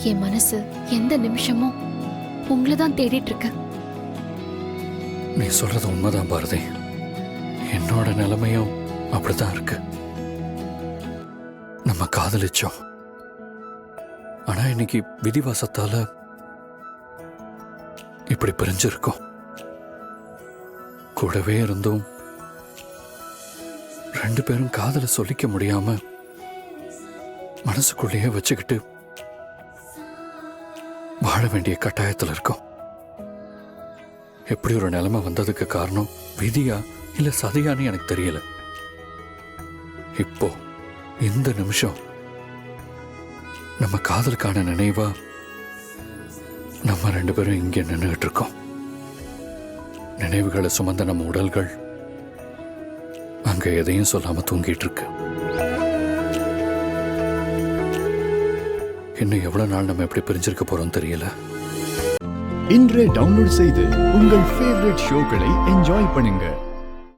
என் மனசு எந்த நிமிஷமும் உங்களை தான் தேடிட்டு இருக்கு. நீ சொல்றது உண்மைதான் பாரதி. என்னோட நிலைமையும் அப்படிதான் இருக்கு. நம்ம காதலிச்சோம். ஆனா இன்னைக்கு விதிவாசத்தால இப்படி பிரிஞ்சிருக்கோம். கூடவே இருந்தும் ரெண்டு பேரும் காதலை சொல்லிக்க முடியாம மனசுக்குள்ளேயே வச்சுக்கிட்டு வாழ வேண்டிய கட்டாயத்தில் இருக்கோம். எப்படி ஒரு நிலைமை வந்ததுக்கு காரணம் விதியா இல்ல சதியான்னு எனக்கு தெரியல. இப்போ இந்த நிமிஷம் நம்ம காதலுக்கான நினைவா நம்ம ரெண்டு பேரும் இங்கே நின்றுகிட்டு இருக்கோம். நினைவுகளை சுமந்த நம்ம உடல்கள் அங்க எதையும் சொல்லாம தூங்கிட்டு இருக்கு. இன்னும் எவ்வளவு நாள் நம்ம எப்படி பிரிஞ்சிருக்க போறோம் தெரியல. இன்றே டவுன்லோட் செய்து உங்கள் ஃபேவரட் ஷோக்களை என்ஜாய் பண்ணுங்க.